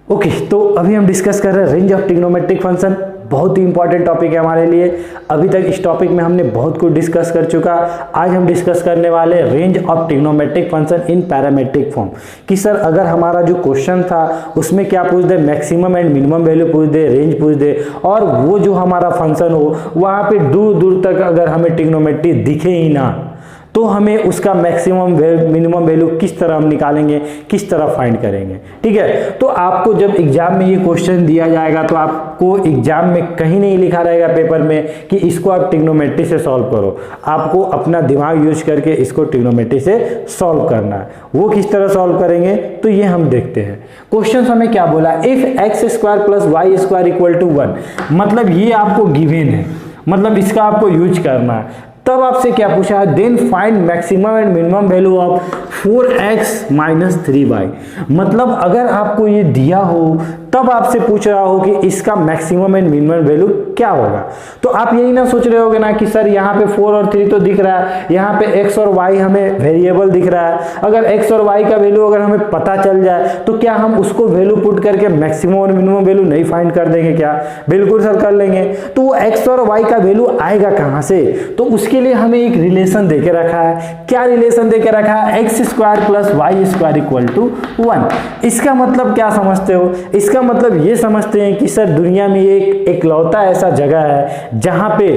Okay, तो अभी हम डिस्कस कर रहे हैं रेंज ऑफ ट्रिग्नोमेट्रिक फंक्शन। बहुत ही इंपॉर्टेंट टॉपिक है हमारे लिए। अभी तक इस टॉपिक में हमने बहुत कुछ डिस्कस कर चुका। आज हम डिस्कस करने वाले range of trigonometric function in parametric form कि सर अगर हमारा जो क्वेश्चन था उसमें क्या पूछ दे, मैक्सिमम एंड मिनिमम वैल्यू पूछ दे, रेंज पूछ दे, और वो जो हमारा फंक्शन हो वहाँ पे दूर दूर तक अगर हमें ट्रिग्नोमेट्री दिखे ही ना तो हमें उसका मैक्सिमम मिनिमम वैल्यू किस तरह हम निकालेंगे, किस तरह फाइंड करेंगे। ठीक है, तो आपको जब एग्जाम में ये क्वेश्चन दिया जाएगा तो आपको एग्जाम में कहीं नहीं लिखा रहेगा पेपर में कि इसको आप ट्रिग्नोमेट्री से सॉल्व करो। आपको अपना दिमाग यूज करके इसको ट्रिग्नोमेट्री से सॉल्व करना है। वो किस तरह सॉल्व करेंगे तो ये हम देखते हैं। क्वेश्चन हमें क्या बोला, if x square plus y square equal to 1, मतलब ये आपको गिवन है, मतलब इसका आपको यूज करना है। तब आपसे क्या पूछा है, then find maximum and minimum value of 4x minus 3y। मतलब अगर आपको ये दिया हो तब आपसे पूछ रहा हो कि इसका मैक्सिमम एंड मिनिमम वैल्यू क्या होगा। तो आप यही ना सोच रहे होगे ना कि सर यहाँ पे 4 और 3 तो दिख रहा है, यहाँ पे x और y हमें वेरिएबल दिख रहा है। अगर x और y का वैल्यू अगर हमें पता चल जाए तो क्या हम उसको वैल्यू पुट करके मैक्सिमम और मिनिमम वैल्यू नहीं फाइंड कर देंगे क्या? बिल्कुल सर कर लेंगे। तो वो x और y का वैल्यू आएगा कहाँ से? तो उसके लिए हमें एक रिलेशन देके रखा है। क्या रिलेशन देके रखा है? X square plus y square equal to 1। इसका मतलब क्या समझते हो? इसका मतलब ये समझते हैं कि सर दुनिया में एक इकलौता ऐसा जगह है जहां पे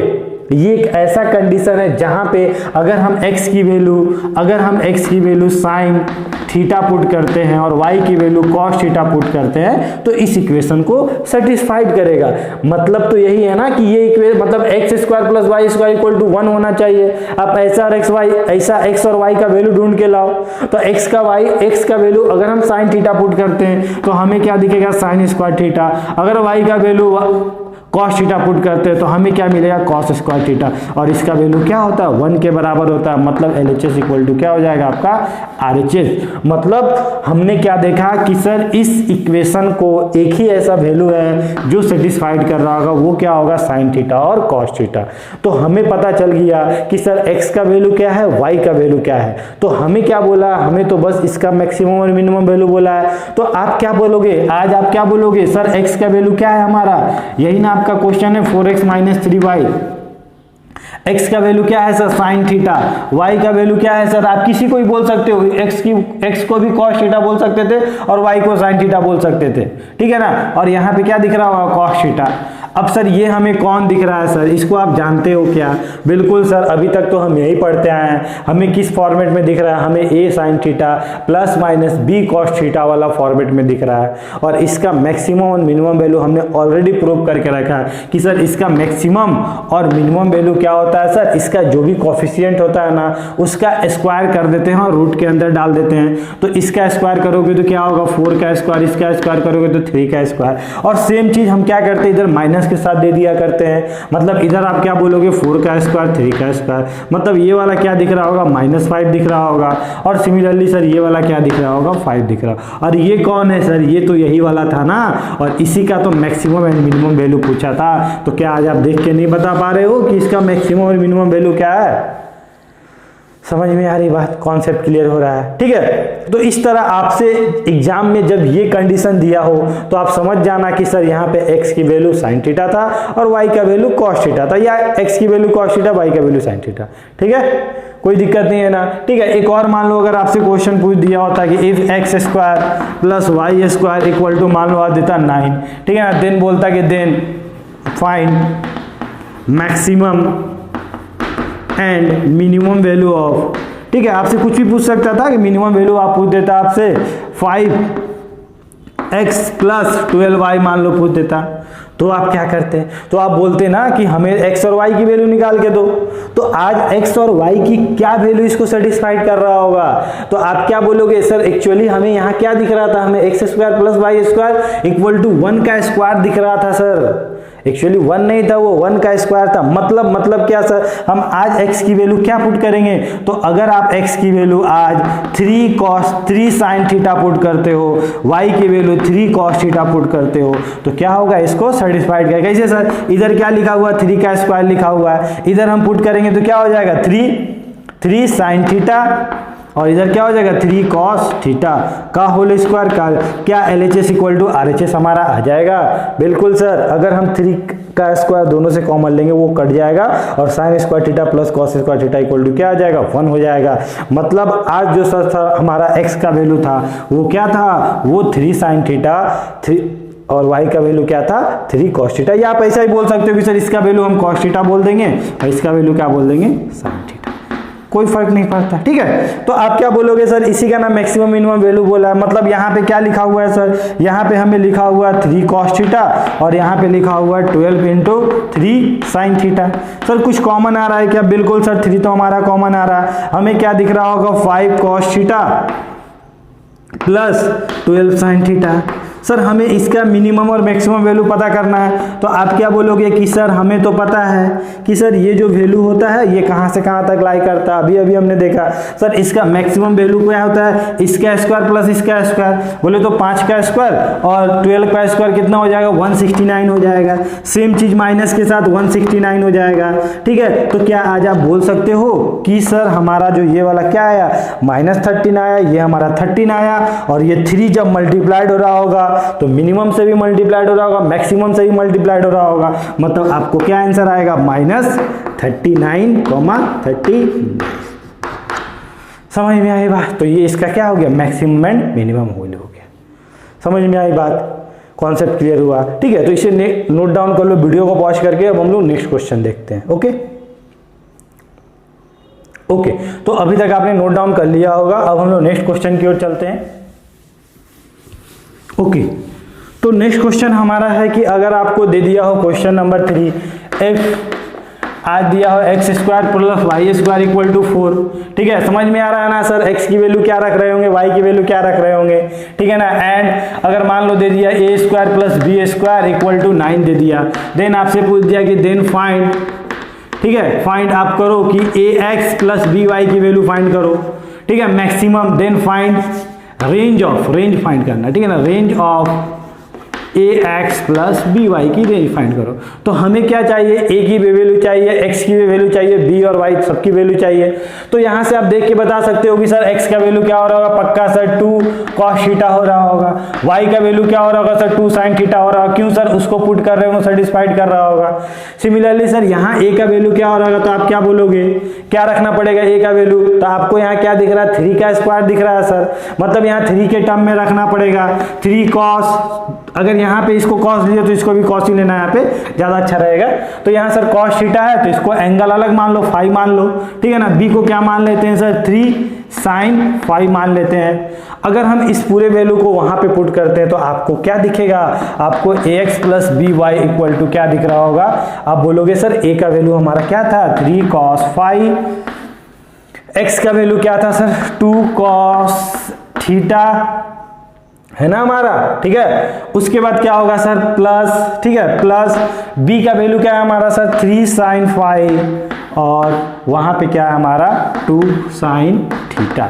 ये एक ऐसा कंडीशन है जहां पे अगर हम x की वैल्यू साइन थीटा पुट करते हैं और y की वैल्यू कॉस थीटा पुट करते हैं तो इस इक्वेशन को सेटिस्फाइड करेगा। मतलब तो यही है ना कि ये इक्वेशन मतलब x square plus y square equal to 1 होना चाहिए। अब ऐसा x और y का वैल्यू ढूंढ के लाओ। तो x का वैल्यू अगर हम साइन थीटा पुट करते हैं तो हमें क्या दिखेगा, साइन स्क्वायर थीटा। अगर y का वैल्यू कॉस थीटा पुट करते हैं तो हमें क्या मिलेगा, कॉस स्क्वायर थीटा। और इसका वैल्यू क्या होता है, 1 के बराबर होता है। मतलब LHS इक्वल टू क्या हो जाएगा आपका, RHS। मतलब हमने क्या देखा कि सर इस इक्वेशन को एक ही ऐसा वैल्यू है जो सेटिस्फाइड कर रहा होगा, वो क्या होगा, साइन थीटा और कॉस थीटा। तो हमें पता चल गया कि सर x का वैल्यू क्या है, y का वैल्यू क्या है। तो हमें क्या बोला, हमें तो बस इसका मैक्सिमम और मिनिमम वैल्यू बोला है। तो आप क्या बोलोगे, आज आप क्या बोलोगे, सर x का वैल्यू क्या है हमारा, यही ना आपका क्वेश्चन है 4x माइनस 3y। x का वैल्यू क्या है सर, साइन थीटा। y का वैल्यू क्या है सर, आप किसी को भी बोल सकते हो, x को भी कॉस थीटा बोल सकते थे और y को साइन थीटा बोल सकते थे, ठीक है ना। और यहाँ पे क्या दिख रहा होगा, कॉस थीटा। अब सर ये हमें कौन दिख रहा है सर, इसको आप जानते हो क्या? बिल्कुल सर, अभी तक तो हम यही पढ़ते आए हैं। हमें किस फॉर्मेट में दिख रहा है, हमें a sine theta plus minus b cos theta वाला फॉर्मेट में दिख रहा है। और इसका मैक्सिमम और मिनिमम वैल्यू हमने ऑलरेडी प्रूव करके रखा है कि सर इसका मैक्सिमम और मिनिमम वैल्यू क्या होता है सर, इसका जो भी कोफिशिएंट होता है ना उसका स्क्वायर कर देते हैं और रूट के अंदर डाल देते हैं। तो इसका स्क्वायर करोगे तो क्या होगा, 4 का स्क्वायर, इसका स्क्वायर करोगे तो 3 का स्क्वायर। और सेम चीज हम क्या करते हैं, इधर माइनस के साथ दे दिया करते हैं। मतलब इधर आप क्या बोलोगे, 4 का स्क्वायर 3 का स्क्वायर। मतलब ये वाला क्या दिख रहा होगा, -5 दिख रहा होगा। और सिमिलरली सर ये वाला क्या दिख रहा होगा, 5 दिख रहा। और ये कौन है सर, ये तो यही वाला था ना। और इसी का तो मैक्सिमम एंड मिनिमम वैल्यू पूछा था। तो क्या आज आप देख के नहीं बता पा रहे हो कि इसका मैक्सिमम और मिनिमम वैल्यू क्या है? समझ में आ रही बात, कॉन्सेप्ट क्लियर हो रहा है, ठीक है। तो इस तरह आपसे एग्जाम में जब ये कंडीशन दिया हो तो आप समझ जाना कि सर यहाँ पे x की वैल्यू साइन थीटा था और y का वैल्यू कॉस थीटा था, या x की वैल्यू कॉस थीटा, y का वैल्यू साइन थीटा, ठीक है। कोई दिक्कत नहीं है ना, ठीक है। एक और मान लो अगर आपसे क्वेश्चन पूछ दिया होता कि if x square plus y square equal to, मान लो आ देता 9, ठीक है ना। देन बोलता कि then find maximum and minimum value of, ठीक है। आपसे कुछ भी पूछ सकता था कि मिनिमम वैल्यू आप पूछ देता आपसे 5x प्लस 12y मान लो पूछ देता, तो आप क्या करते, तो आप बोलते ना कि हमें x और y की वैल्यू निकाल के दो। तो आज x और y की क्या वैल्यू इसको सेटिस्फाइड कर रहा होगा, तो आप क्या बोलोगे, सर एक्चुअली हमें यहाँ क्या दिख रहा था, हमें x square plus y square equal to 1 का स्क्वायर दिख रहा था सर। एक्चुअली 1 नहीं था, वो 1 का स्क्वायर था। मतलब क्या सर, हम आज x की वैल्यू क्या पुट करेंगे, तो अगर आप x की वैल्यू आज 3 साइन थीटा पुट करते हो, y की वैल्यू 3 कॉस थीटा पुट करते हो, तो क्या होगा, इसको सेटिस्फाइड करेगा। कैसे सर, इधर क्या लिखा हुआ, 3 का स्क्वायर लिखा हुआ है, इधर हम पुट करेंगे तो क्या हो जाएगा, 3 साइन थीटा और इधर क्या हो जाएगा 3 cos थीटा का होल स्क्वायर का। क्या LHS इक्वल टू RHS हमारा आ जाएगा? बिल्कुल सर, अगर हम 3 का स्क्वायर दोनों से कॉमन लेंगे वो कट जाएगा और sine square theta plus cos square theta equal to क्या आ जाएगा 1 हो जाएगा। मतलब आज जो सर था हमारा x का वैल्यू था वो क्या था, वो 3 साइन थीटा 3 और y का वैल्यू क्या था 3 cos थीटा। या आप ऐसा ही बोल सकते हो कि सर इसका वैल्यू हम cos थीटा बोल देंगे और इसका वैल्यू क्या बोल देंगे sin थीटा, कोई फर्क नहीं पड़ता। ठीक है, तो आप क्या बोलोगे सर, इसी का नाम मैक्सिमम मिनिमम वैल्यू बोला है। मतलब यहाँ पे क्या लिखा हुआ है सर, यहाँ पे हमें लिखा हुआ है 3 cos थीटा और यहाँ पे लिखा हुआ है 12 इंटू 3 sin थीटा। सर कुछ कॉमन आ रहा है क्या? बिल्कुल सर, 3 तो हमारा कॉमन आ रहा है। हमें क्या दिख रहा होगा 5 cos theta plus 12 sin theta. Sir हमें इसका मिनिमम और मैक्सिमम वैल्यू पता करना है, तो आप क्या बोलोगे कि सर हमें तो पता है कि सर ये जो वैल्यू होता है ये कहाँ से कहाँ तक लाई करता है। अभी हमने देखा सर इसका मैक्सिमम वैल्यू क्या होता है, इसका स्क्वायर प्लस इसका स्क्वायर, बोले तो 5 का स्क्वायर और 12 का स्क्वायर कितना हो जाएगा 169 हो जाएगा। सेम चीज माइनस के साथ 169 हो जाएगा। ठीक है, तो क्या आज आप बोल सकते हो कि सर हमारा जो ये वाला क्या आया -13 आया, ये हमारा 13 आया और ये 3 जब मल्टीप्लाइड हो रहा होगा तो मिनिमम से भी मल्टीप्लाइड हो रहा होगा, मैक्सिमम से भी मल्टीप्लाइड हो रहा होगा। मतलब आपको क्या आंसर आएगा -39,39। समझ में आई बात? तो ये इसका क्या हो गया मैक्सिमम एंड मिनिमम वैल्यू हो गया। समझ में आई बात? कॉन्सेप्ट क्लियर हुआ? ठीक है, तो इसे नोट डाउन कर लो वीडियो को पॉज करके। अब हम लोग नेक्स्ट क्वेश्चन देखते हैं। ओके, तो अभी तक आपने नोट डाउन कर लिया होगा। अब हम लोग नेक्स्ट क्वेश्चन की ओर चलते हैं। ओके, तो नेक्स्ट क्वेश्चन हमारा है कि अगर आपको दे दिया हो क्वेश्चन नंबर 3, आज दिया हो x square plus y square equal to 4। ठीक है, समझ में आ रहा है ना सर, x की वैल्यू क्या रख रहे होंगे, y की वैल्यू क्या रख रहे होंगे। ठीक है ना, एंड अगर मान लो दे दिया a square plus b square equal to 9 दे दिया, देन आपसे पूछ दिया कि देन फाइंड, ठीक है, फाइंड आप करो कि ax प्लस by की वैल्यू फाइंड करो। ठीक है, maximum, then find range of, range find करना। ठीक है ना, range of ax plus by की रेंज फाइंड करो। तो हमें क्या चाहिए, a की भी वैल्यू चाहिए, x की भी वैल्यू चाहिए, b और y सबकी वैल्यू चाहिए। तो यहाँ से आप देख के बता सकते हो कि सर x का वैल्यू क्या हो रहा होगा, पक्का सर 2 cos थीटा हो रहा होगा। y का वैल्यू क्या हो रहा होगा सर 2 sin थीटा हो रहा होगा। क्यों सर, उसको पुट कर रहे हो, सेटिस्फाइड कर रहा होगा। सिमिलरली सर यहाँ a का वैल्यू क्या हो रहा होगा, तो आप क्या बोलोगे, क्या रखना पड़ेगा a का वैल्यू। तो आपको यहाँ क्या दिख रहा है 3 का स्क्वायर दिख रहा है सर, मतलब यहाँ 3 के टर्म में रखना पड़ेगा 3 cos। अगर यहाँ पे इसको cos लिया तो इसको भी cos ही लेना है, यहाँ पे ज्यादा अच्छा रहेगा। तो यहाँ सर cos थीटा है तो इसको एंगल अलग मान लो, फाई मान लो। ठीक है ना, b को क्या मान लेते हैं सर 3 sin फाई मान लेते हैं। अगर हम इस पूरे वैल्यू को वहां पे पुट करते हैं तो आपको क्या दिखेगा, आपको ax plus b y equal to क्या दिख रहा होगा, आप बोलोगे सर a का वैल्यू हमारा क्या था 3 cos फाई, x का वैल्यू क्या था सर 2 cos थीटा, है ना हमारा। ठीक है, उसके बाद क्या होगा सर प्लस, ठीक है, प्लस b का वैल्यू क्या है हमारा सर 3 sin फाई और वहां पे क्या है हमारा 2 sin थीटा।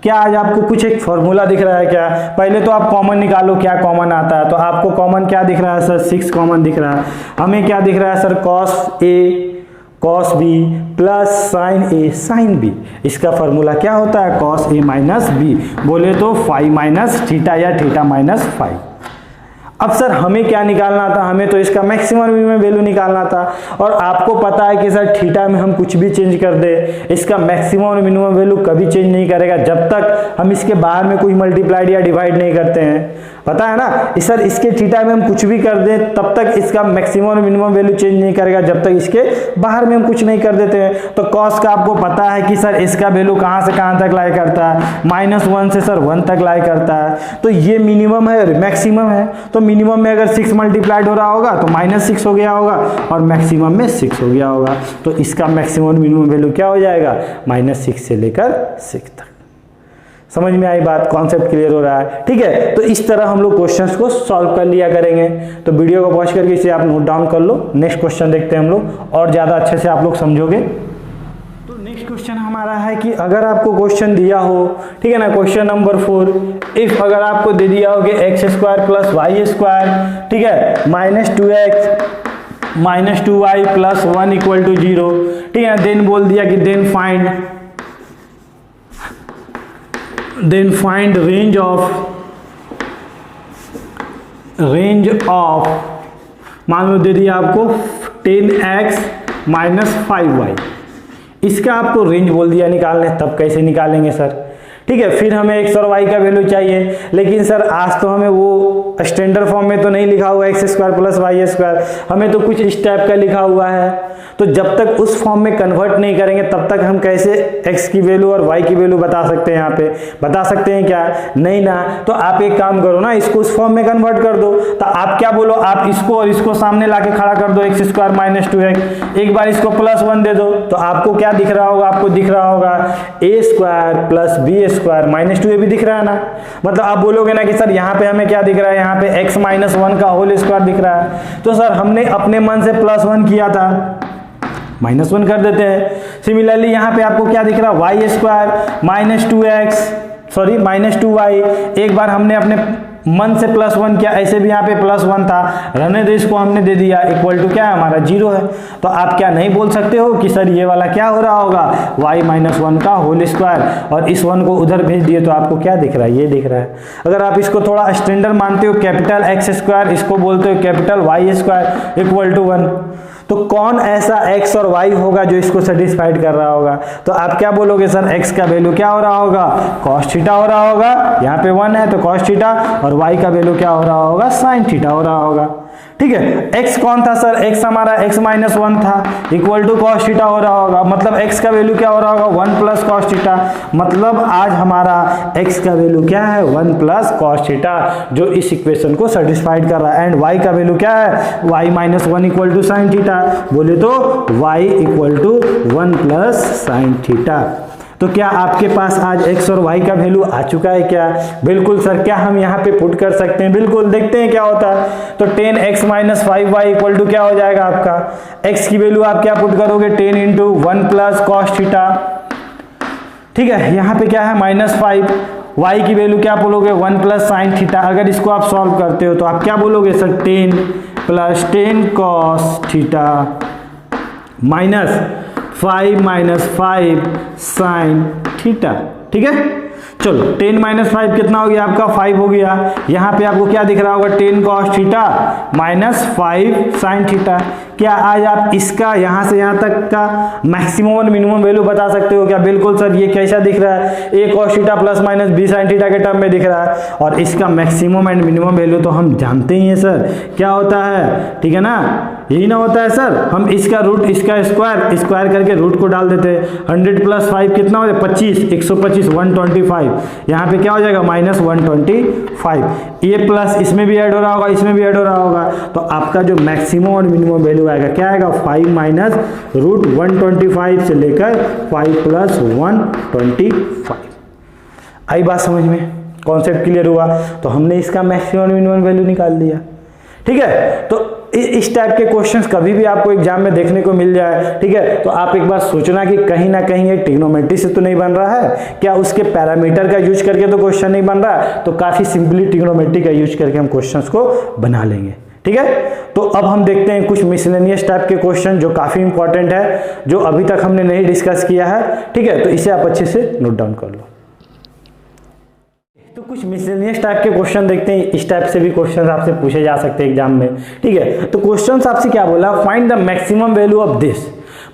क्या आज आपको कुछ एक फॉर्मूला दिख रहा है क्या? पहले तो आप कॉमन निकालो, क्या कॉमन आता है। तो आपको कॉमन क्या दिख रहा है सर 6 कॉमन दिख रहा है। हमें क्या दिख रहा है sir cos a cos b plus sin a sin b। इसका फॉर्मूला क्या होता है cos a माइनस b, बोले तो फाई माइनस थीटा या थीटा माइनस फाई। अब सर हमें क्या निकालना था, हमें तो इसका मैक्सिमम मिनिमम वैल्यू निकालना था। और आपको पता है कि सर थीटा में हम कुछ भी चेंज कर दे, इसका मैक्सिमम और मिनिमम वैल्यू कभी चेंज नहीं करेगा जब तक हम इसके बाहर में कोई मल्टीप्लाइड या डिवाइड नहीं करते हैं, पता है ना। सर इसके थीटा में हम कुछ भी कर दें तब तक इसका मैक्सिमम और मिनिमम वैल्यू चेंज नहीं करेगा जब तक इसके बाहर में हम कुछ नहीं कर देते हैं। तो कॉस का आपको पता है कि सर इसका वैल्यू कहाँ से कहाँ तक लाई करता है, -1 से सर 1 तक लाई करता है। तो ये मिनिमम है और मैक्सिमम है। तो मिनिमम में अगर 6 मल्टीप्लाइड हो रहा होगा तो -6 हो गया होगा और मैक्सिमम में 6 हो गया होगा। तो इसका मैक्सिमम और मिनिमम वैल्यू क्या हो जाएगा -6 से लेकर 6 तक। समझ में आई बात, कॉन्सेप्ट क्लियर हो रहा है। ठीक है, तो इस तरह हम लोग क्वेश्चंस को सॉल्व कर लिया करेंगे। तो वीडियो को पॉज करके इसे आप नोट डाउन कर लो। नेक्स्ट क्वेश्चन देखते हैं हम लोग, और ज्यादा अच्छे से आप लोग समझोगे। तो नेक्स्ट क्वेश्चन हमारा है कि अगर आपको क्वेश्चन दिया हो, ठीक है ना, क्वेश्चन नंबर 4, इफ अगर आपको दे दिया हो कि x square plus y square, ठीक है, -2x minus 2y plus 1 equal to 0, ठीक है, देन बोल दिया कि then find then find range of मान लो दे दिया आपको 10x माइनस 5y, इसका आपको रेंज बोल दिया निकालने, तब कैसे निकालेंगे सर? ठीक है, फिर हमें x और y का वैल्यू चाहिए, लेकिन सर आज तो हमें वो स्टैंडर्ड फॉर्म में तो नहीं लिखा हुआ x square plus y square, हमें तो कुछ इस टाइप का लिखा हुआ है। तो जब तक उस फॉर्म में कन्वर्ट नहीं करेंगे तब तक हम कैसे x की वैल्यू और y की वैल्यू बता सकते हैं? यहाँ पे बता सकते हैं क्या? नहीं ना। तो आप एक काम करो ना, इसको उस फॉर्म में कन्वर्ट कर दो। तो आप क्या बोलो, आप इसको और इसको सामने लाके खड़ा कर दो, x स्क्वायर माइनस 2x, एक बार इसको प्लस 1 दे दो, तो आपको क्या दिख रहा होगा? आपको दिख रहा होगा a square plus b square minus 2a भी दिख रहा है ना। मतलब आप बोलोगे ना कि सर यहाँ पे हमें क्या दिख रहा है? यहाँ पे x माइनस 1 का होल स्क्वायर दिख रहा है। तो सर हमने अपने मन से प्लस 1 किया था, माइनस 1 कर देते हैं। सिमिलरली यहाँ पे आपको क्या दिख रहा है? Y square minus 2x, sorry minus 2y, एक बार हमने अपने मन से प्लस 1 किया, ऐसे भी यहाँ पे प्लस 1 था, रहने दे, इसको हमने दे दिया, इक्वल टू क्या है हमारा? 0 है। तो आप क्या नहीं बोल सकते हो कि सर ये वाला क्या हो रहा होगा? y माइनस 1 का होल स्क्वायर, और इस 1 को उधर भेज दिए तो आपको क्या दिख रहा है? ये दिख रहा है। अगर आप इसको थोड़ा स्टैंडर्ड मानते हो, कैपिटल x स्क्वायर, इसको बोलते हो capital y square equal to 1, तो कौन ऐसा x और y होगा जो इसको सेटिस्फाइड कर रहा होगा? तो आप क्या बोलोगे सर? x का वैल्यू क्या हो रहा होगा? cos थीटा हो रहा होगा, यहाँ पे 1 है तो cos थीटा, और y का वैल्यू क्या हो रहा होगा? sin थीटा हो रहा होगा। ठीक है, x कौन था सर? x हमारा x माइनस 1 था, इक्वल टू cos थीटा हो रहा होगा, मतलब x का वैल्यू क्या हो रहा होगा? 1 प्लस cos थीटा, मतलब आज हमारा x का वैल्यू क्या है? 1 प्लस cos थीटा, जो इस इक्वेशन को सेटिस्फाइड कर रहा है। एंड y का वैल्यू क्या है? y minus 1 equal to sine theta, बोले तो y equal to 1 plus sine theta. तो क्या आपके पास आज x और y का वैल्यू आ चुका है क्या? बिल्कुल सर। क्या हम यहाँ पे पुट कर सकते हैं? बिल्कुल, देखते हैं क्या होता है। तो 10x minus 5y equal to क्या हो जाएगा आपका? x की वैल्यू आप क्या पुट करोगे? 10 इंटू 1 प्लस कॉस थीटा। ठीक है, यहाँ पे क्या है? माइनस 5, y की वैल्यू क्या बोलोगे? 1 प्लस साइन थीटा। अगर इसको आप सॉल्व करते हो तो आप क्या बोलोगे sir? 10 plus 10 cos theta minus 5 minus 5 sine theta. ठीक है, चलो 10 माइनस 5 कितना हो गया आपका? 5 हो गया। यहाँ पे आपको क्या दिख रहा होगा? 10 cos theta minus 5 sine theta. क्या आज आप इसका यहाँ से यहाँ तक का मैक्सिमम और मिनिमम वैल्यू बता सकते हो क्या? बिल्कुल सर। ये कैसा दिख रहा है? a cos theta plus minus b sin theta के टर्म में दिख रहा है, और इसका मैक्सिमम एंड मिनिमम वैल्यू तो हम जानते ही हैं सर, क्या होता है? ठीक है ना, यही ना होता है सर। हम इसका रूट, इसका स्क्वायर करके रूट को डाल देते हैं। 100 प्लस 5 कितना हो जाए? 25, 125, 125। यहाँ पे क्या हो जाएगा? माइनस 125। ये प्लस इसमें भी ऐड हो रहा होगा, इसमें भी ऐड हो रहा होगा, तो आपका जो मैक्सिमम और मिनिमम वैल्यू आएगा क्या आएगा? 5 माइनस रूट 125 से लेकर 5 प्लस 125। आई बात समझ में? कॉन्सेप्ट क्लियर हुआ? तो हमने इसका मैक्सिमम और मिनिमम वैल्यू निकाल दिया। ठीक है, तो इस टाइप के क्वेश्चंस कभी भी आपको एग्जाम में देखने को मिल जाए, ठीक है, तो आप एक बार सोचना कि कहीं ना कहीं ये ट्रिग्नोमेट्री से तो नहीं बन रहा है क्या? उसके पैरामीटर का यूज करके तो क्वेश्चन नहीं बन रहा है, तो काफी सिंपली ट्रिग्नोमेट्री का यूज करके हम क्वेश्चंस को बना लेंगे। ठीक है, तो अब हम देखते हैं कुछ मिसलेनियस टाइप के क्वेश्चन जो काफी इंपॉर्टेंट है, जो अभी तक हमने नहीं डिस्कस किया है। ठीक है, तो इसे आप अच्छे से नोट डाउन कर लो। तो कुछ मिसलेनियस टाइप के क्वेश्चन देखते हैं। इस टाइप से भी क्वेश्चन आपसे पूछे जा सकते हैं एग्जाम में। ठीक है, तो क्वेश्चन आपसे क्या बोला? Find the maximum value of this,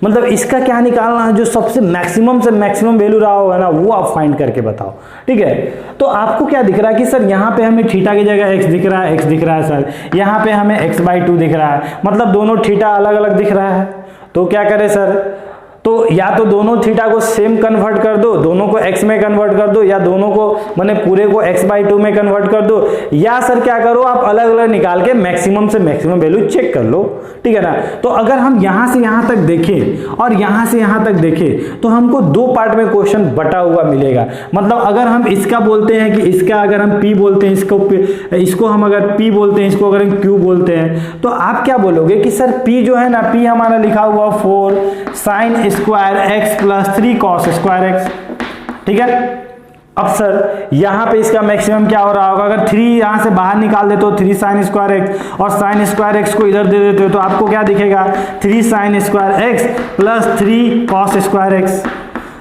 मतलब इसका क्या निकालना है? जो सबसे मैक्सिमम से मैक्सिमम वैल्यू रहा होगा ना, वो आप फाइंड करके बताओ। ठीक है, तो आपको क्या दिख रहा है कि सर यहाँ पे हमें थीटा की जगह x दिख रहा है, x दिख रहा है सर, यहाँ पे हमें x/2 दिख रहा है, मतलब दोनों थीटा अलग अलग दिख रहा है। तो क्या करें सर? तो या तो दोनों थीटा को सेम कन्वर्ट कर दो, दोनों को x में कन्वर्ट कर दो, या दोनों को माने पूरे को x/2 में कन्वर्ट कर दो, या सर क्या करो आप अलग अलग निकाल के मैक्सिमम से मैक्सिमम वैल्यू चेक कर लो। ठीक है ना, तो अगर हम यहां से यहां तक देखें और यहां से यहां तक देखें तो हमको दो पार्ट में क्वेश्चन बटा हुआ मिलेगा। मतलब अगर हम इसका बोलते हैं कि इसका अगर हम p बोलते हैं, इसको हम अगर p बोलते हैं, इसको अगर हम q बोलते हैं, तो आप क्या बोलोगे कि सर p जो है ना, p हमारा लिखा हुआ 4 sine square x plus 3 cos square x। ठीक है, अब सर यहाँ पे इसका मैक्सिमम क्या हो रहा होगा? अगर 3 यहाँ से बाहर निकाल देते हो, 3 साइन स्क्वायर x, और साइन स्क्वायर x को इधर दे देते हो, तो आपको क्या दिखेगा? 3 sine square x plus 3 cos square x।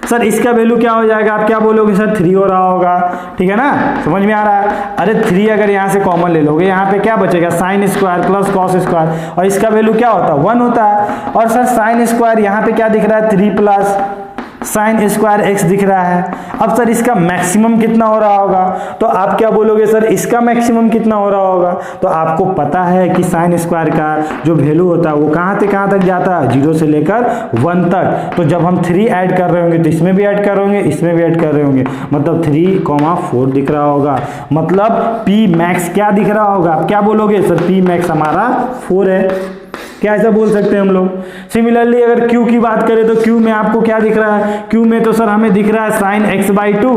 Sir इसका वैल्यू क्या हो जाएगा, आप क्या बोलोगे सर 3 हो रहा होगा, ठीक है ना, समझ में आ रहा है। अरे 3 अगर यहाँ से कॉमन ले लोगे, यहाँ पे क्या बचेगा sine square plus cos square, और इसका वैल्यू क्या होता है 1 होता है। और सर साइन स्क्वायर यहाँ पे क्या दिख रहा है 3 प्लस साइन स्क्वायर एक्स दिख रहा है। अब सर इसका मैक्सिमम कितना हो रहा होगा, तो आप क्या बोलोगे सर इसका मैक्सिमम कितना हो रहा होगा। तो आपको पता है कि साइन स्क्वायर का जो वैल्यू होता है वो कहाँ से कहाँ तक जाता है, 0 से लेकर 1 तक। तो जब हम 3 ऐड कर रहे होंगे तो इसमें भी ऐड कर रहे होंगे, इसमें भी ऐड कर रहे होंगे, मतलब 3,4 दिख रहा होगा। मतलब पी मैक्स क्या दिख रहा होगा, आप क्या बोलोगे सर पी मैक्स हमारा 4 है। क्या ऐसा बोल सकते हैं हम लोग। सिमिलरली अगर Q की बात करें तो Q में आपको क्या दिख रहा है, Q में तो सर हमें दिख रहा है sign x/2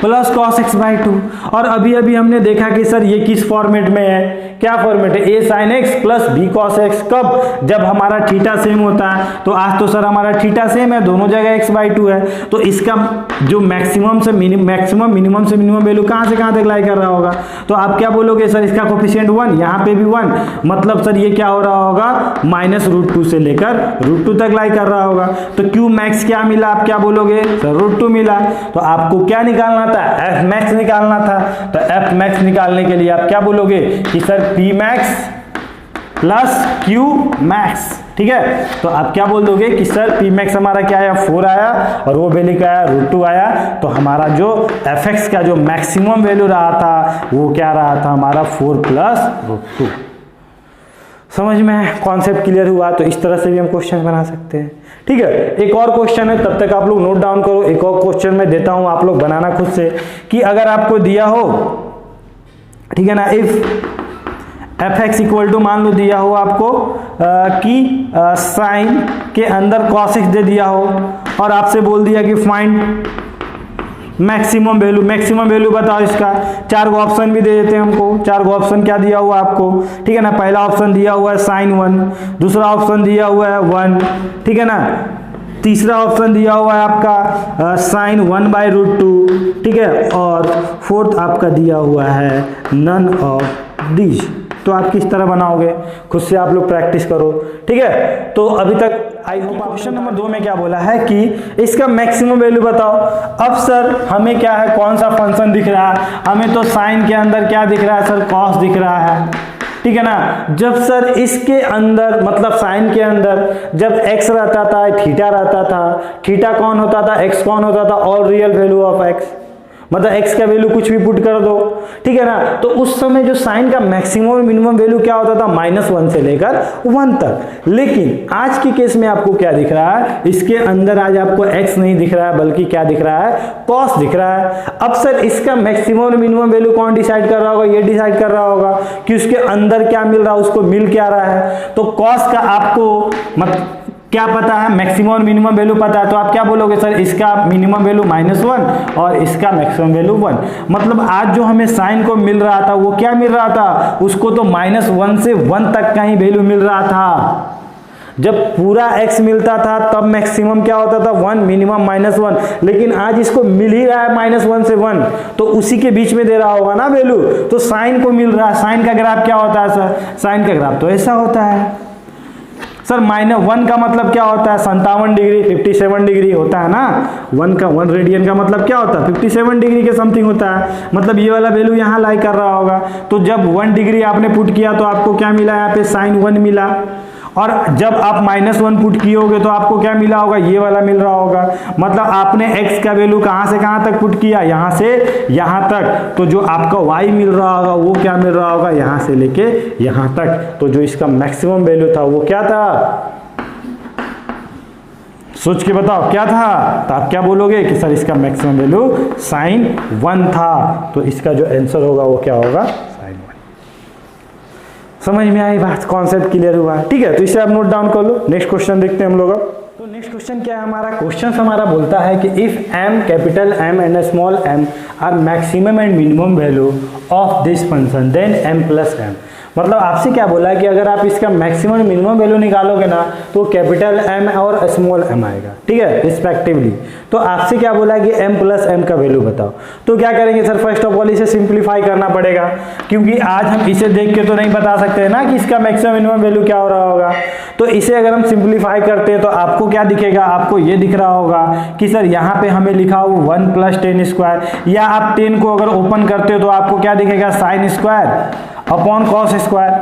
plus cos x/2। और अभी अभी हमने देखा कि सर ये किस फॉर्मेट में है, क्या फॉर्मेट है, a sin x plus b cos x। कब, जब हमारा थीटा सेम होता है। तो आज तो सर हमारा थीटा सेम है, दोनों जगह x/2 है। तो इसका जो मैक्सिमम से मिनिमम से मिनिमम वैल्यू कहाँ से कहाँ तक लाई कर रहा होगा। तो आप क्या बोलोगे सर इसका कोफिशिएंट 1, यहाँ पे भी 1, मतलब सर ये क्या हो रहा होगा -√2 से लेकर √2 तक लाई कर रहा होगा। तो Q मैक्स क्या मिला, आप क्या बोलोगे सर √2 मिला। तो आपको क्या निकालना था, F मैक्स निकालना था। तो F मैक्स निकालने के लिए आप क्या बोलोगे कि sir P max plus Q max, ठीक है। तो आप क्या बोल दोगे कि सर P मैक्स हमारा क्या आया 4 आया, और वो वैल्यू क्या आया √2 आया। तो हमारा जो Fx का जो मैक्सिमम वैल्यू रहा था वो क्या रहा था हमारा 4 प्लस √2। समझ में कॉन्सेप्ट क्लियर हुआ। तो इस तरह से भी हम क्वेश्चन बना सकते हैं, ठीक है। एक और क्वेश्चन है, तब तक आप लोग नोट डाउन करो। एक और क्वेश्चन मैं देता हूं, आप लोग बनाना खुद से, कि अगर आपको दिया हो, ठीक है ना, इफ fx इक्वल टू मान लो दिया हो आपको कि साइन के अंदर cos x दे दिया हो, और आपसे बोल दिया कि फाइंड मैक्सिमम वैल्यू बताओ इसका। 4 गो ऑप्शन भी दे देते हैं हमको। 4 गो ऑप्शन क्या दिया हुआ आपको, ठीक है ना। पहला ऑप्शन दिया हुआ है sin 1, दूसरा ऑप्शन दिया हुआ है 1, ठीक है ना। तीसरा ऑप्शन दिया हुआ है आपका sin 1/√2, ठीक है। और फोर्थ आपका दिया हुआ है नन ऑफ दीज। तो आप किस तरह बनाओगे, खुद से आप लोग प्रैक्टिस करो, ठीक है। तो अभी तक आई होप क्वेश्चन नंबर 2 में क्या बोला है कि इसका मैक्सिमम वैल्यू बताओ। अब सर हमें क्या है, कौन सा फंक्शन दिख रहा है, हमें तो साइन के अंदर क्या दिख रहा है सर कॉस दिख रहा है, ठीक है ना। जब सर इसके अंदर मतलब साइन के अंदर जब x रहता था, थीटा रहता था, थीटा कौन होता था, x कौन होता था, all real value of x, मतलब x का वैल्यू कुछ भी पुट कर दो, ठीक है ना। तो उस समय जो साइन का मैक्सिमम और मिनिमम वैल्यू क्या होता था -1 से लेकर 1 तक। लेकिन आज के केस में आपको क्या दिख रहा है, इसके अंदर आज आपको x नहीं दिख रहा है, बल्कि क्या दिख रहा है cos दिख रहा है। अब सर इसका मैक्सिमम और मिनिमम वैल्यू कौन डिसाइड कर रहा होगा, ये डिसाइड कर रहा होगा कि उसके अंदर क्या मिल रहा है, उसको मिल क्या रहा है। तो cos का आपको क्या पता है, मैक्सिमम और मिनिमम वैल्यू पता है। तो आप क्या बोलोगे सर इसका मिनिमम वैल्यू -1 और इसका मैक्सिमम वैल्यू 1। मतलब आज जो हमें साइन को मिल रहा था वो क्या मिल रहा था, उसको तो -1 से 1 तक का ही वैल्यू मिल रहा था। जब पूरा x मिलता था तब मैक्सिमम क्या होता था 1, मिनिमम -1। लेकिन आज इसको मिल ही रहा है -1 से 1, तो उसी के बीच में दे रहा होगा ना वैल्यू। तो साइन को मिल रहा है, साइन का ग्राफ क्या होता है सर, साइन का ग्राफ तो ऐसा होता है सर। -1 का मतलब क्या होता है 57 डिग्री, 57 डिग्री होता है ना। 1 रेडियन का मतलब क्या होता है 57 डिग्री के समथिंग होता है। मतलब ये वाला वैल्यू यहाँ लाई कर रहा होगा। तो जब 1 डिग्री आपने पुट किया तो आपको क्या मिला, यहाँ पे sin 1 मिला। और जब आप -1 पुट किए होगे तो आपको क्या मिला होगा, ये वाला मिल रहा होगा। मतलब आपने x का वैल्यू कहाँ से कहाँ तक पुट किया, यहाँ से यहाँ तक। तो जो आपका y मिल रहा होगा वो क्या मिल रहा होगा, यहाँ से लेके यहाँ तक। तो जो इसका मैक्सिमम वैल्यू था वो क्या था, सोच के बताओ क्या था। तो आप क्या बोलोगे कि सर इसका मैक्सिमम वैल्यू sin 1 था। तो इसका जो आंसर होगा वो क्या होगा, sin 1। समझ में आई बात, कॉन्सेप्ट क्लियर हुआ है, ठीक है। तो इसे आप नोट डाउन कर लो। नेक्स्ट क्वेश्चन देखते हैं हम लोग। तो नेक्स्ट क्वेश्चन क्या है हमारा, क्वेश्चन हमारा बोलता है कि if m capital M and small m are maximum and minimum value of this function then m plus m मतलब आपसे क्या बोला है कि अगर आप इसका मैक्सिमम मिनिमम वैल्यू निकालोगे ना तो कैपिटल एम और स्मॉल एम आएगा, ठीक है, रिस्पेक्टिवली। तो आपसे क्या बोला है कि m प्लस एम का वैल्यू बताओ। तो क्या करेंगे सर, फर्स्ट ऑफ ऑल इसे सिंप्लीफाई करना पड़ेगा, क्योंकि आज हम इसे देख के तो नहीं बता सकते ना कि इसका मैक्सिमम मिनिमम वैल्यू क्या हो रहा होगा। तो इसे अगर हम सिंप्लीफाई करते हैं तो आपको क्या दिखेगा, आपको ये दिख रहा होगा कि सर यहाँ पे हमें लिखा हो 1 प्लस 10 स्क्वायर, या आप 10 को अगर ओपन करते हो तो आपको क्या दिखेगा, sine square upon cos square,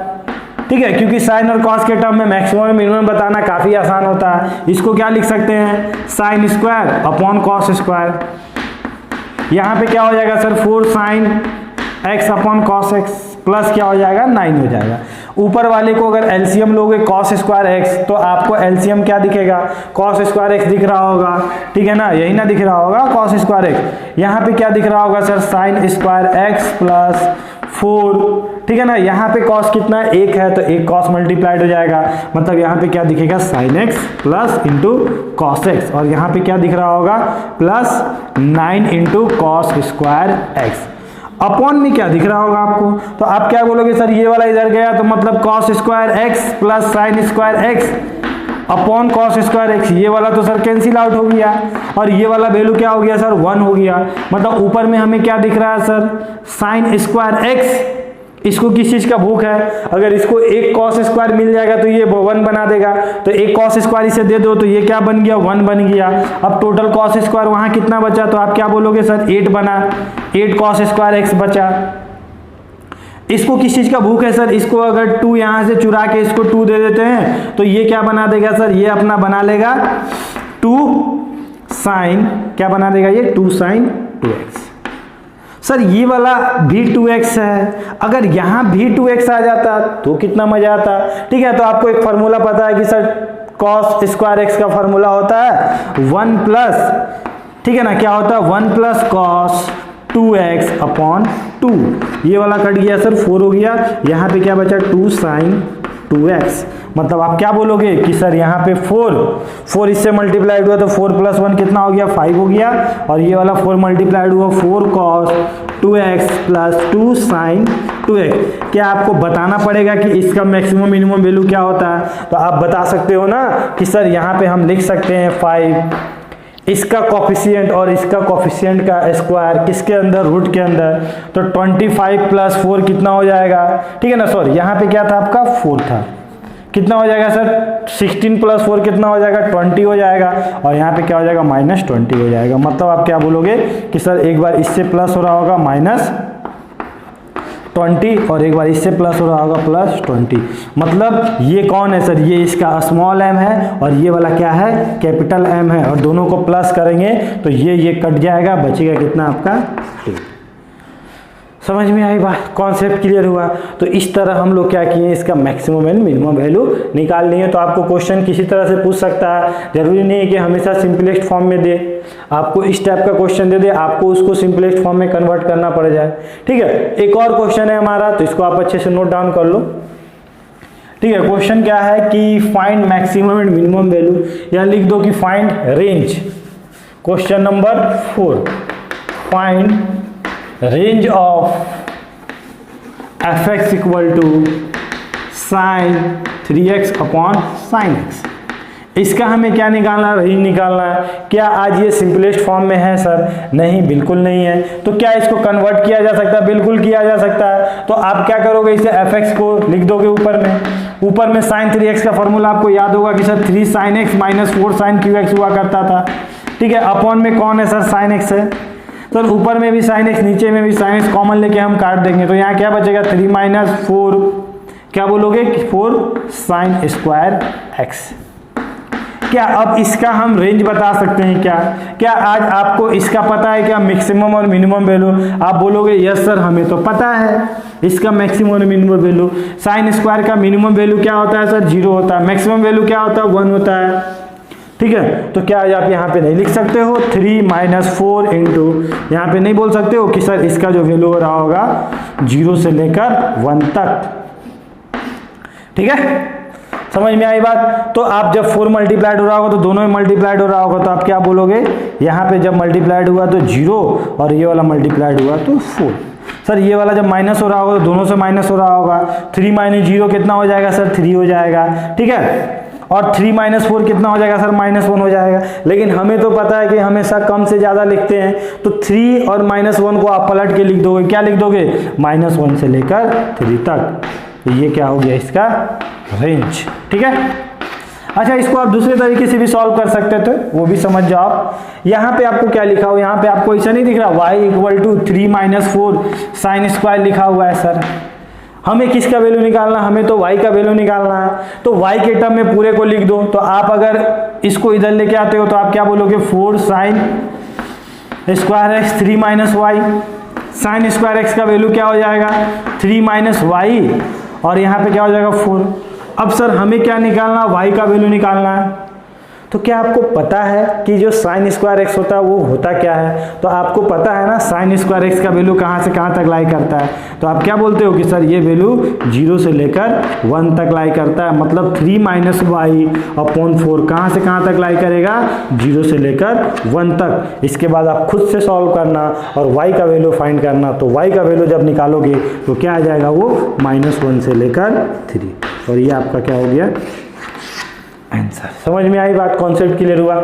ठीक है, क्योंकि साइन और कॉस के टर्म में मैक्सिमम और मिनिमम बताना काफी आसान होता है। इसको क्या लिख सकते हैं, sine square upon cos square. यहाँ पे क्या हो जाएगा sir, 4 sine x upon cos x plus क्या हो जाएगा, 9 हो जाएगा। ऊपर वाले को अगर एलसीएम लोगे कॉस स्क्वायर एक्स तो आपको एलसीएम क्या दिखेगा, कॉस स्क्वायर एक्स दिख रहा होगा, ठीक है ना, यही ना दिख रहा होगा कॉस स्क्वायर एक्स। यहाँ पे क्या दिख रहा होगा sir, sine square x plus 4, ठीक है ना। यहाँ पे कॉस कितना, 1 है, तो 1 कॉस मल्टीप्लाइड हो जाएगा, मतलब यहाँ पे क्या दिखेगा, sine x plus into cos x, और यहाँ पे क्या दिख रहा होगा, plus 9 into cos square x. Upon में क्या दिख रहा होगा आपको, तो आप क्या बोलोगे सर, ये वाला इधर गया तो मतलब cos square x plus sine square x upon cos square x, ये वाला तो सर कैंसिल आउट हो गया, और ये वाला वैल्यू क्या हो गया सर, 1 हो गया। मतलब ऊपर में हमें क्या दिख रहा है सर, साइन स्क्वायर एक्स, इसको किस चीज का भूख है, अगर इसको एक कॉस स्क्वायर मिल जाएगा तो ये 1 बना देगा, तो एक कॉस स्क्वायर इसे दे दो तो ये क्या बन गया, 1 बन गया। अब टोटल कॉस स्क्वायर वहां कितना बचा, तो आप क्या बोलोगे सर, 8 बना, 8 कॉस स्क्वायर एक्स बचा। इसको किस चीज का भूख है सर, इसको अगर 2 यहां से चुरा के इसको 2 दे देते हैं तो ये क्या बना देगा सर, ये अपना बना लेगा 2 साइन, क्या बना देगा ये, 2 साइन 2x। सर ये वाला भी 2x है, अगर यहाँ भी 2x आ जाता तो कितना मजा आता, ठीक है। तो आपको एक फार्मूला पता है कि सर कॉस स्क्वायर एक्स का फार्मूला होता है 1 प्लस, ठीक है ना, क्या होता है 1 प्लस कॉस 2x अपॉन 2, ये वाला कट गया सर 4 हो गया, यहाँ पे क्या बचा 2 साइन 2x। मतलब आप क्या बोलोगे कि सर यहाँ पे 4 इससे मल्टीप्लाइड हुआ तो 4 प्लस 1 कितना हो गया, 5 हो गया, और ये वाला 4 मल्टीप्लाइड हुआ 4 cos 2x plus 2 sign 2x। क्या आपको बताना पड़ेगा कि इसका मैक्सिमम मिनिमम वैल्यू क्या होता है, तो आप बता सकते हो ना कि सर यहाँ पे हम लिख सकते हैं 5, इसका कॉफिशिएंट और इसका कॉफिशिएंट का स्क्वायर किसके अंदर, रूट के अंदर, तो 25 प्लस 4 कितना हो जाएगा, ठीक है ना, सॉरी यहाँ पे क्या था आपका 4 था, कितना हो जाएगा सर 16 प्लस 4 कितना हो जाएगा 20 हो जाएगा, और यहाँ पे क्या हो जाएगा -20 हो जाएगा। मतलब आप क्या बोलोगे कि सर एक बार इससे प्लस हो रहा होगा -20 और एक बार इससे प्लस हो रहा होगा +20। मतलब ये कौन है सर, ये इसका स्मॉल m है और ये वाला क्या है, कैपिटल M है, और दोनों को प्लस करेंगे तो ये कट जाएगा, बचेगा कितना आपका 2। समझ में आई बात, कॉन्सेप्ट क्लियर हुआ। तो इस तरह हम लोग क्या किए, इसका मैक्सिमम एंड मिनिमम वैल्यू निकालनी है। तो आपको क्वेश्चन किसी तरह से पूछ सकता है, जरूरी नहीं है कि हमेशा सिंपलेस्ट फॉर्म में दे, आपको इस टाइप का क्वेश्चन दे दे, आपको उसको सिंपलेस्ट फॉर्म में कन्वर्ट करना पड़ जाए, ठीक है। एक और क्वेश्चन है हमारा, तो इसको आप अच्छे से नोट डाउन कर लो, ठीक है। क्वेश्चन क्या है कि find maximum and minimum value, या लिख दो कि find range. Question number 4, find range of fx equal to sine 3x upon sine x। इसका हमें क्या निकालना है, रेंज निकालना है। क्या आज ये सिंपलेस्ट फॉर्म में है सर, नहीं, बिल्कुल नहीं है। तो क्या इसको कन्वर्ट किया जा सकता है, बिल्कुल किया जा सकता है। तो आप क्या करोगे, इसे fx को लिख दोगे ऊपर में साइन 3x का फॉर्मूला आपको याद होगा कि sir 3 sine x minus 4 sine qx हुआ करता था, ठीक है। अपॉन में कौन है सर, साइन x है, तो ऊपर में भी साइन एक्स नीचे में भी साइन एक्स कॉमन लेके हम काट देंगे, तो यहाँ क्या बचेगा 3 माइनस 4, क्या बोलोगे 4 साइन स्क्वायर एक्स। क्या अब इसका हम रेंज बता सकते हैं क्या आज आपको इसका पता है क्या, मैक्सिमम और मिनिमम वैल्यू? आप बोलोगे यस सर हमें तो पता है इसका मैक्सिमम और मिनिमम वैल्यू। साइन स्क्वायर का मिनिमम वैल्यू क्या होता है सर, 0 होता है। मैक्सिमम वैल्यू क्या होता है, 1 होता है, ठीक है। तो क्या आप यहाँ पे नहीं लिख सकते हो 3 माइनस 4 इंटू, यहाँ पे नहीं बोल सकते हो कि सर इसका जो वैल्यू हो रहा होगा 0 से लेकर 1 तक, ठीक है। समझ में आई बात। तो आप जब 4 मल्टीप्लाइड हो रहा होगा तो दोनों में मल्टीप्लाइड हो रहा होगा, तो आप क्या बोलोगे, यहाँ पे जब मल्टीप्लाइड हुआ तो 0 और ये वाला मल्टीप्लाइड हुआ तो 4। सर ये वाला जब माइनस हो रहा होगा तो दोनों से माइनस हो रहा होगा, 3 माइनस 0 कितना हो जाएगा सर, 3 हो जाएगा, ठीक है। और 3 माइनस 4 कितना हो जाएगा सर, -1 हो जाएगा। लेकिन हमें तो पता है कि हमेशा कम से ज़्यादा लिखते हैं, तो 3 और -1 को आप पलट के लिख दोगे, क्या लिख दोगे, -1 से लेकर 3 तक। तो ये क्या हो गया इसका रेंज, ठीक है। अच्छा, इसको आप दूसरे तरीके से भी सॉल्व कर सकते थे, वो भी समझ जाओ। यहाँ पे आपको क्या लिखा हो, यहाँ पे आपको ऐसा नहीं दिख रहा y = 3 - 4 sin स्क्वायर लिखा हुआ है सर। हमें किसका वैल्यू निकालना, हमें तो y का वैल्यू निकालना है। तो y के टर्म में पूरे को लिख दो। तो आप अगर इसको इधर लेके आते हो तो आप क्या बोलोगे, 4 sin square x 3 - y। sin square x का वैल्यू क्या हो जाएगा, 3 - y, और यहाँ पे क्या हो जाएगा 4। अब सर हमें क्या निकालना, y का वैल्यू निकालना है। तो क्या आपको पता है कि जो sin स्क्वायर x होता है वो होता क्या है, तो आपको पता है ना sin स्क्वायर x का वैल्यू कहाँ से कहाँ तक लाई करता है। तो आप क्या बोलते हो कि सर ये वैल्यू 0 से लेकर 1 तक लाई करता है, मतलब 3 - y/4 कहाँ से कहाँ तक लाई करेगा, 0 से लेकर 1 तक। इसके बाद आप खुद से सॉल्व करना और y का वैल्यू फाइंड करना। तो y का वैल्यू जब निकालोगे तो क्या आ जाएगा, वो -1 से लेकर 3, और ये आपका क्या हो गया आंसर। समझ में आई बात, कॉन्सेप्ट क्लियर हुआ।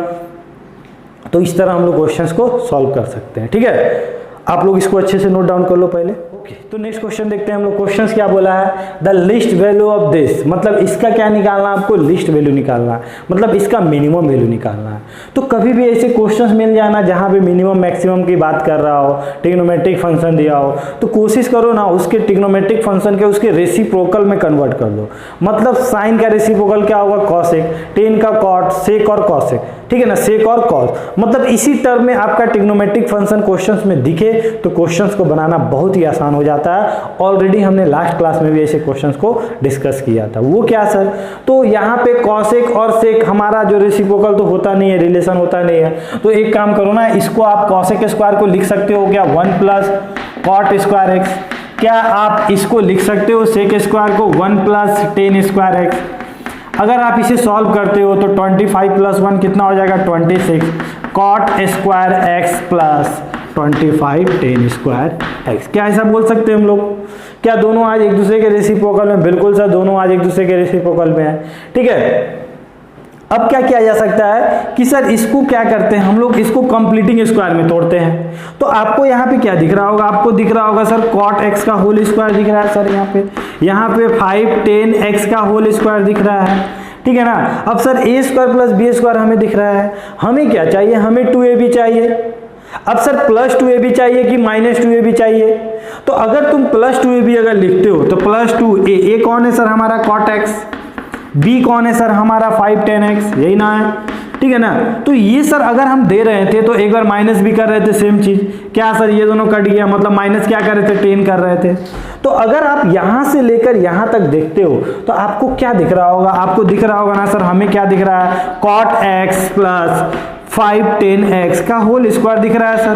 तो इस तरह हम लोग क्वेश्चंस को सॉल्व कर सकते हैं, ठीक है। आप लोग इसको अच्छे से नोट डाउन कर लो पहले। ओके, तो नेक्स्ट क्वेश्चन देखते हैं हम लोग। क्वेश्चंस क्या बोला है, the least value of this, मतलब इसका क्या निकालना है आपको, लिस्ट वैल्यू निकालना है, मतलब इसका मिनिमम वैल्यू निकालना है। तो कभी भी ऐसे क्वेश्चंस मिल जाना जहां पे मिनिमम मैक्सिमम की बात कर रहा हो, ट्रिग्नोमेट्रिक फंक्शन दिया हो, तो कोशिश करो ना उसके ट्रिग्नोमेट्रिक फंक्शन के उसके रेसिप्रोकल में कन्वर्ट कर दो। मतलब साइन का रेसिप्रोकल क्या होगा, कॉसेक, टेन का कॉट, सेक और कॉसेक, ठीक है ना, सेक और कॉस। मतलब इसी टर्म में आपका ट्रिग्नोमेट्रिक फंक्शन क्वेश्चंस में दिखे तो क्वेश्चंस को बनाना बहुत ही आसान हो जाता है। ऑलरेडी हमने लास्ट क्लास में भी ऐसे क्वेश्चंस को डिस्कस किया था। वो क्या सर, तो यहाँ पे कॉसेक और सेक हमारा जो रेसिप्रोकल तो होता नहीं है, रिलेशन होता नहीं है। तो एक काम करो ना, इसको आप कॉसेक स्क्वायर को लिख सकते हो क्या, 1 + कॉट स्क्वायर x। क्या आप इसको लिख सकते हो सेक स्क्वायर को 1 + टेन स्क्वायर x। अगर आप इसे सॉल्व करते हो तो 25 + 1 कितना हो जाएगा, 26 cot square x plus 25 tan square x। क्या ऐसा बोल सकते हैं हम लोग, क्या दोनों आज एक दूसरे के रेसिप्रोकल में, बिल्कुल सर दोनों आज एक दूसरे के रेसिप्रोकल में है, ठीक है। अब क्या किया जा सकता है कि सर इसको क्या करते हैं हम लोग, इसको कंप्लीटिंग स्क्वायर में तोड़ते हैं। तो आपको यहाँ पे क्या दिख रहा होगा, आपको दिख रहा होगा सर कॉट x का होल स्क्वायर दिख रहा है सर, यहाँ पे 5 10 x का होल स्क्वायर दिख रहा है, ठीक है ना। अब सर a² + b² हमें दिख रहा है। हमें क्या चाहिए, हमें 2ab चाहिए। अब सर +2ab चाहिए कि -2ab चाहिए। तो अगर तुम +2ab अगर लिखते हो तो +2a कौन है सर, हमारा cot x, b कौन है सर, हमारा 5 10 x, यही ना है, ठीक है ना। तो ये सर अगर हम दे रहे थे तो एक बार माइनस भी कर रहे थे, सेम चीज। क्या सर ये दोनों कट गया, मतलब माइनस क्या कर रहे थे, 10 कर रहे थे। तो अगर आप यहां से लेकर यहां तक देखते हो तो आपको क्या दिख रहा होगा, आपको दिख रहा होगा ना सर, हमें क्या दिख रहा है, cot x प्लस 5 10 x का होल स्क्वायर दिख रहा है सर,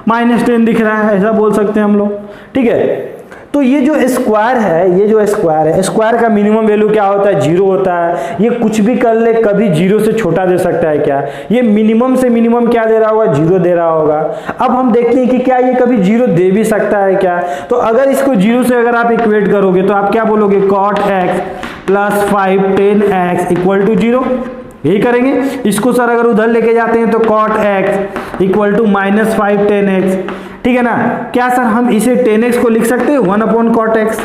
-10 दिख रहा है, ऐसा बोल सकते हैं हम लोग, ठीक है। तो ये जो स्क्वायर है, ये जो स्क्वायर है, स्क्वायर का मिनिमम वैल्यू क्या होता है, 0 होता है। ये कुछ भी कर ले, कभी 0 से छोटा दे सकता है क्या, ये मिनिमम से मिनिमम क्या दे रहा होगा, 0 दे रहा होगा। अब हम देखते हैं कि क्या ये कभी 0 दे भी सकता है क्या। तो अगर इसको 0 से अगर आप इक्वेट करोगे तो आप क्या बोलोगे, cot x plus 5 10 x equal to 0, यही करेंगे। इसको सर अगर उधर लेके जाते हैं तो cot x equal to -5 10 x, ठीक है ना। क्या सर हम इसे 10x को लिख सकते हैं 1/cot x।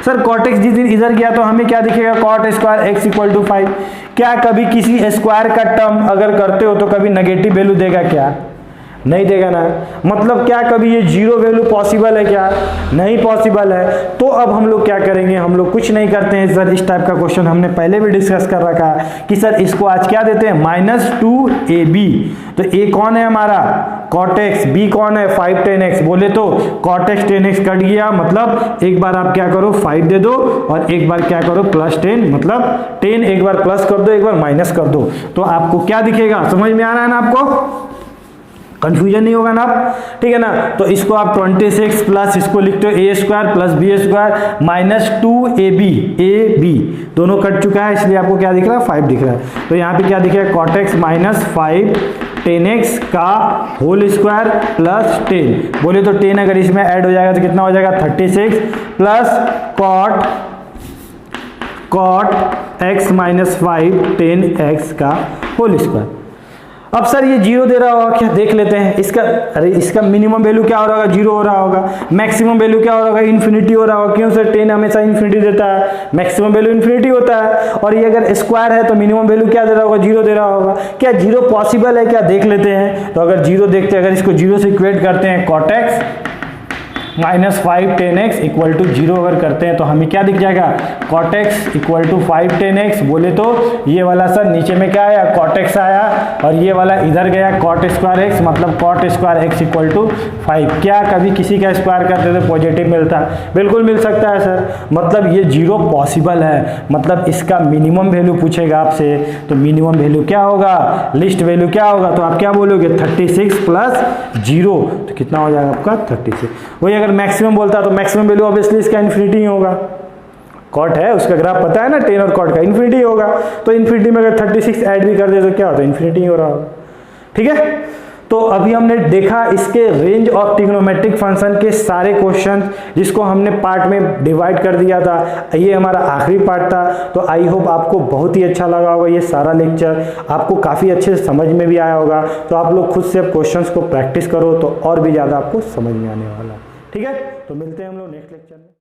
Sir cot x जिस दिन इधर गया तो हमें क्या दिखेगा, cot square x equal to 5। क्या कभी किसी स्क्वायर का टर्म अगर करते हो तो कभी नेगेटिव वैल्यू देगा क्या, नहीं देगा ना। मतलब क्या कभी ये 0 वैल्यू पॉसिबल है क्या, नहीं पॉसिबल है। तो अब हम लोग क्या करेंगे, हम लोग कुछ नहीं करते हैं सर। इस टाइप का क्वेश्चन हमने पहले भी डिस्कस कर रखा है कि सर इसको आज क्या देते हैं, -2ab। तो a कौन है हमारा, cot x, b कौन है 5 10 x। बोले तो cot x 10 x कट गया, मतलब एक बार आप क्या करो 5 दे दो और एक बार क्या करो +10, मतलब 10 एक बार प्लस कर दो, एक बार माइनस कर दो। तो आपको क्या दिखेगा, समझ में आ रहा है ना, आपको कंफ्यूजन नहीं होगा ना, ठीक है ना। तो इसको आप 26 प्लस इसको लिखते हो a² प्लस b² -2ab, दोनों कट चुका है, इसलिए आपको क्या दिख रहा है, 5 दिख रहा है। तो यहाँ पे क्या दिख रहा है, cot x -5 10x का होल स्क्वायर प्लस 10, बोले तो 10 अगर इसमें ऐड हो जाएगा तो कितना हो जाएगा 36 plus cot x minus 5 10x का होल स्क्वायर। अब सर ये जीरो दे रहा होगा क्या, देख लेते हैं इसका। अरे इसका मिनिमम वैल्यू क्या हो रहा होगा, जीरो हो रहा होगा। मैक्सिमम वैल्यू क्या हो रहा होगा, इन्फिनिटी हो रहा होगा। क्यों सर, 10 हमेशा इन्फिनिटी देता है, मैक्सिमम वैल्यू इन्फिनिटी होता है। और ये अगर स्क्वायर है तो मिनिमम वैल्यू क्या दे रहा होगा, जीरो दे रहा होगा। क्या जीरो पॉसिबल है क्या, देख लेते हैं। तो अगर जीरो देखते हैं, अगर इसको जीरो से इक्वेट करते हैं, cot x minus 5 10x equal to zero अगर करते हैं तो हमें क्या दिख जाएगा, cot x equal to 5 10x। बोले तो ये वाला सर नीचे में क्या आया, कॉट एक्स आया, और ये वाला इधर गया कॉट स्क्वायर एक्स, मतलब cot square x equal to 5। क्या कभी किसी का स्क्वायर करते तो पॉजिटिव मिलता है, बिल्कुल मिल सकता है सर। मतलब ये जीरो पॉसिबल है, मतलब इसका मिनिमम वैल्यू पूछेगा आपसे तो मिनिमम वैल्यू क्या होगा, लिस्ट वैल्यू क्या होगा, तो आप क्या बोलोगे 36 प्लस जीरो, तो कितना हो जाएगा आपका 36। वही अगर मैक्सिमम बोलता तो मैक्सिमम वैल्यू ऑब्वियसली इसका इन्फिनिटी ही होगा। कॉट है, उसका ग्राफ पता है ना, 10 और कॉट का इन्फिनिटी होगा। तो इन्फिनिटी में अगर 36 ऐड भी कर दे तो क्या होता है, इन्फिनिटी हो रहा होगा। ठीक है, तो अभी हमने देखा इसके रेंज ऑफ ट्रिग्नोमेट्रिक फंक्शन के सारे क्वेश्चन, जिसको हमने पार्ट में डिवाइड कर दिया था। ये हमारा आखिरी पार्ट था। तो आई होप आपको बहुत ही अच्छा लगा होगा ये सारा लेक्चर, आपको काफ़ी अच्छे से समझ में भी आया होगा। तो आप लोग खुद से क्वेश्चंस को प्रैक्टिस करो तो और भी ज़्यादा आपको समझ में आने वाला है। ठीक है, तो मिलते हैं हम लोग नेक्स्ट लेक्चर में।